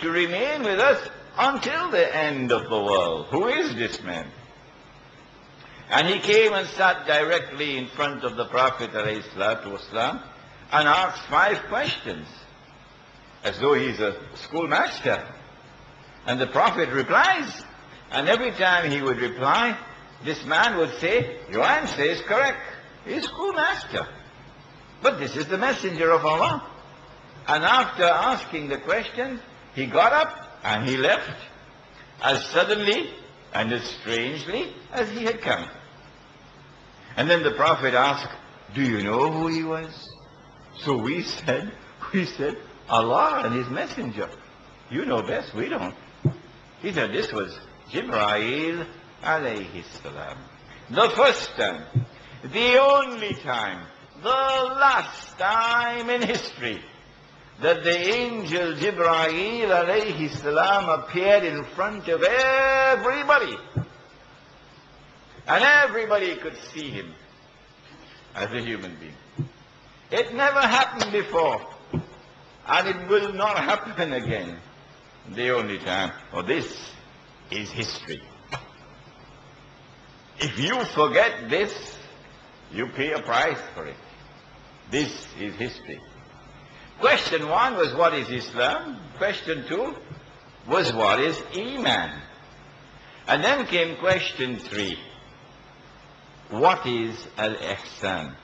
to remain with us until the end of the world. Who is this man? And he came and sat directly in front of the Prophet ﷺ and asked 5 questions, as though he's a schoolmaster. And the Prophet replies, and every time he would reply, this man would say, your answer is correct. He's schoolmaster. But this is the messenger of Allah. And after asking the question, he got up and he left as suddenly and as strangely as he had come. And then the Prophet asked, do you know who he was? So we said, Allah and his messenger. You know best, we don't. He said this was Jibreel alayhi salam. The first time, the only time, the last time in history that the angel Jibreel alayhi salam appeared in front of everybody. And everybody could see him as a human being. It never happened before. And it will not happen again. The only time. Oh, this is history. If you forget this, you pay a price for it. This is history. Question 1 was, what is Islam? Question 2 was, what is Iman? And then came question 3. What is Al-Ihsan?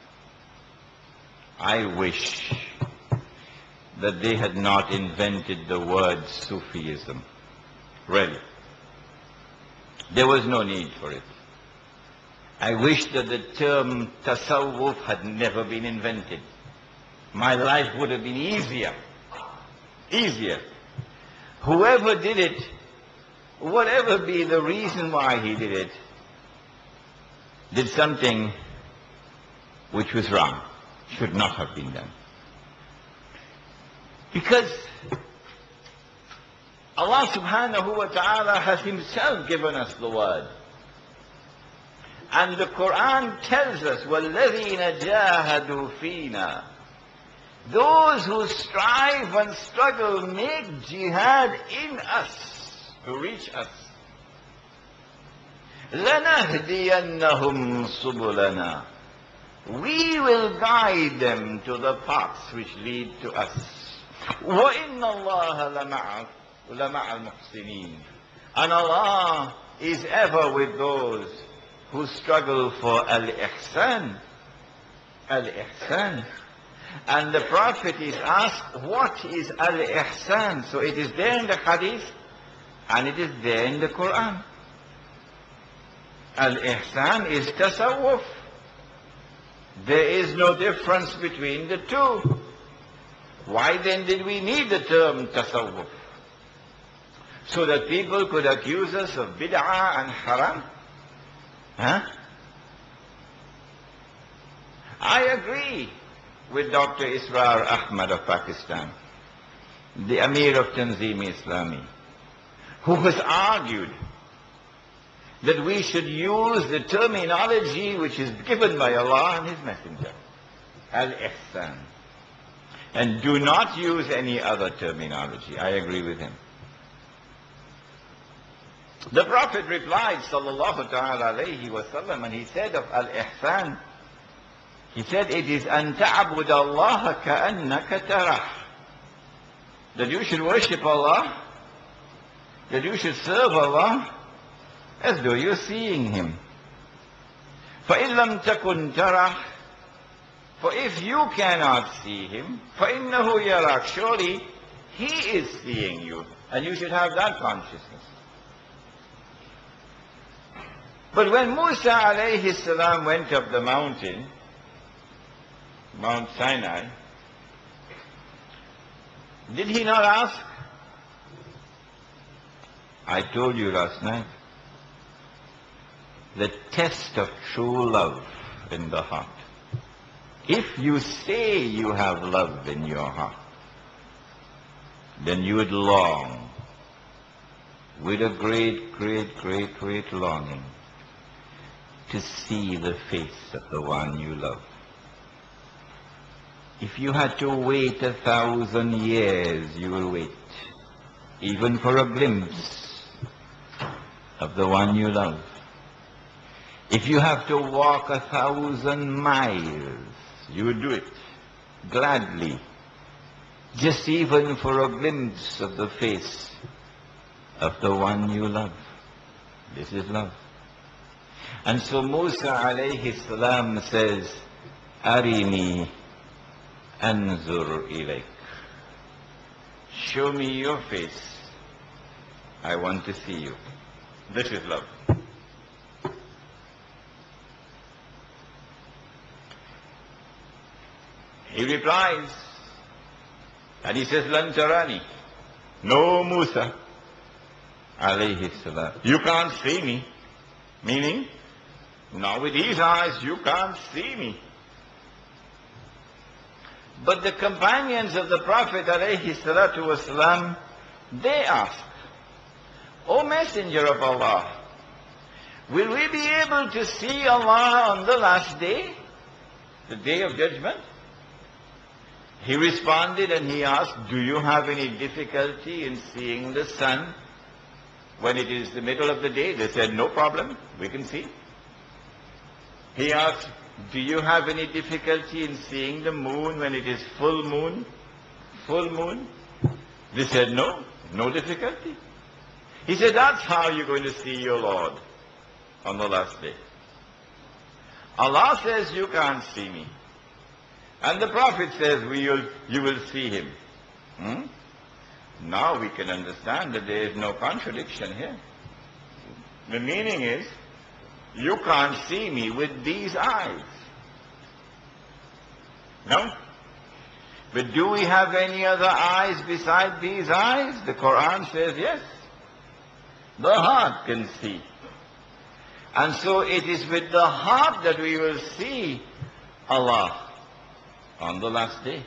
I wish that they had not invented the word Sufism. Really. There was no need for it. I wish that the term Tasawwuf had never been invented. My life would have been easier. Easier. Whoever did it, whatever be the reason why he did it, did something which was wrong, should not have been done. Because Allah subhanahu wa ta'ala has himself given us the word. And the Quran tells us, وَالَّذِينَ جَاهَدُوا فِينَا, those who strive and struggle, make jihad in us, to reach us. لَنَهْدِيَنَّهُمْ سُبُلَنَا, we will guide them to the paths which lead to us. وَإِنَّ اللَّهَ لَمَعَ الْمُحْسِنِينَ, and Allah is ever with those who struggle for al-ihsan. Al-ihsan. And the Prophet is asked, what is al-ihsan? So it is there in the hadith and it is there in the Quran. Al-ihsan is tasawwuf. There is no difference between the two. Why then did we need the term tasawwuf? So that people could accuse us of bid'ah and haram? Huh? I agree with Dr. Israr Ahmad of Pakistan, the Amir of Tanzim-e-Islami, who has argued that we should use the terminology which is given by Allah and His Messenger, al-ihsan, and do not use any other terminology. I agree with him. The Prophet replied, sallallahu ta'ala alayhi wa sallam, and he said of al-ihsan, he said, it is أن تعبد الله كأنك تراه, that you should worship Allah, that you should serve Allah as though you're seeing Him. فإن لم تكن تراه, for if you cannot see Him, فإنه يراك, surely He is seeing you, and you should have that consciousness. But when Musa alayhi salam went up the mountain, Mount Sinai, did he not ask? I told you last night, the test of true love in the heart. If you say you have love in your heart, then you would long with a great, great, great, great longing to see the face of the one you love. If you had to wait 1,000 years, you will wait. even for a glimpse of the one you love. If you have to walk 1,000 miles, you would do it gladly, just even for a glimpse of the face of the one you love. This is love. And so Musa alayhi salam says, Arini anzur ilayk. Show me your face. I want to see you. This is love. He replies, and he says, Lan tarani. No, Musa alayhi salam. You can't see me. Meaning, now with these eyes you can't see me. But the companions of the Prophet alayhi salatu wasalam, they ask, O Messenger of Allah, will we be able to see Allah on the last day, the day of judgment? He responded and he asked, do you have any difficulty in seeing the sun when it is the middle of the day? They said, no problem, we can see. He asked, do you have any difficulty in seeing the moon when it is full moon? Full moon? They said, no, no difficulty. He said, that's how you're going to see your Lord on the last day. Allah says, you can't see me. And the Prophet says, you will see him. Now we can understand that there is no contradiction here. The meaning is, you can't see me with these eyes. No? But do we have any other eyes beside these eyes? The Quran says yes. The heart can see. And so it is with the heart that we will see Allah on the last day.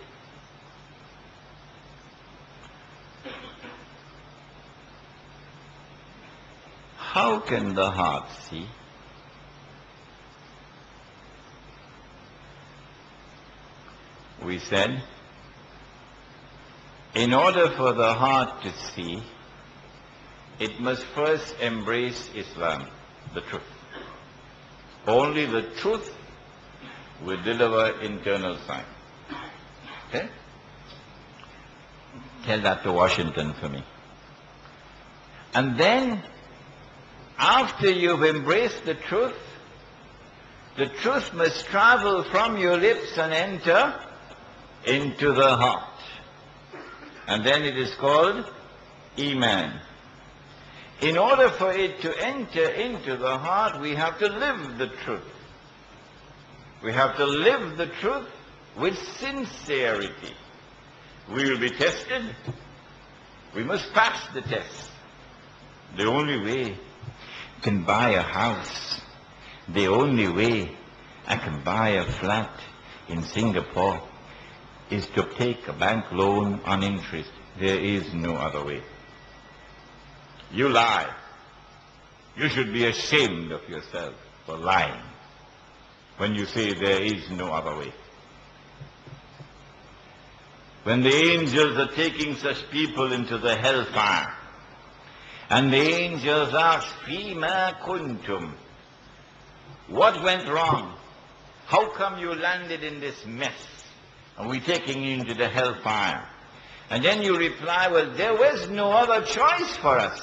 How can the heart see? We said, in order for the heart to see, it must first embrace Islam, the truth. Only the truth will deliver internal sight. Okay? Tell that to Washington for me. And then, after you've embraced the truth must travel from your lips and enter into the heart. And then it is called Iman. In order for it to enter into the heart, we have to live the truth. We have to live the truth with sincerity. We will be tested. We must pass the test. The only way I can buy a house, the only way I can buy a flat in Singapore is to take a bank loan on interest. There is no other way. You lie. You should be ashamed of yourself for lying when you say there is no other way. When the angels are taking such people into the hellfire, and the angels ask, Fima kuntum? What went wrong? How come you landed in this mess? And we're taking you into the hellfire. And then you reply, well, there was no other choice for us.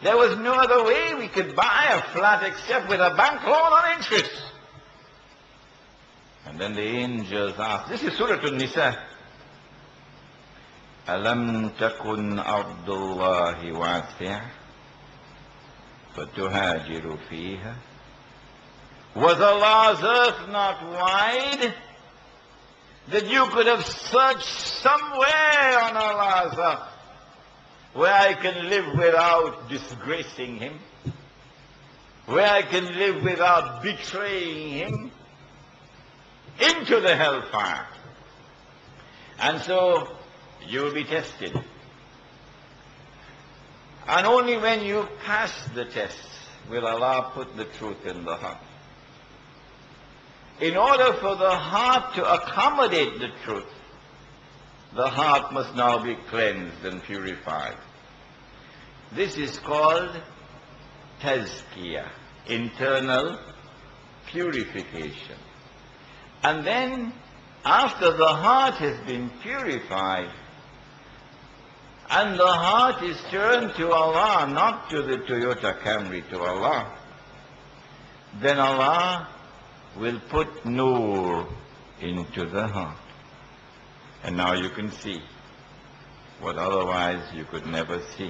There was no other way we could buy a flat except with a bank loan on interest. And then the angels ask, this is Surah An-Nisa. Alam takun ardullahi wasi'ah fatuhajiru fiha. Was Allah's earth not wide that you could have searched somewhere on Allah's earth where I can live without disgracing Him, where I can live without betraying Him into the hellfire? And so you will be tested. And only when you pass the test will Allah put the truth in the heart. In order for the heart to accommodate the truth, the heart must now be cleansed and purified. This is called tazkiyah, internal purification. And then, after the heart has been purified, and the heart is turned to Allah, not to the Toyota Camry, to Allah, then Allah will put nur into the heart. And now you can see what otherwise you could never see.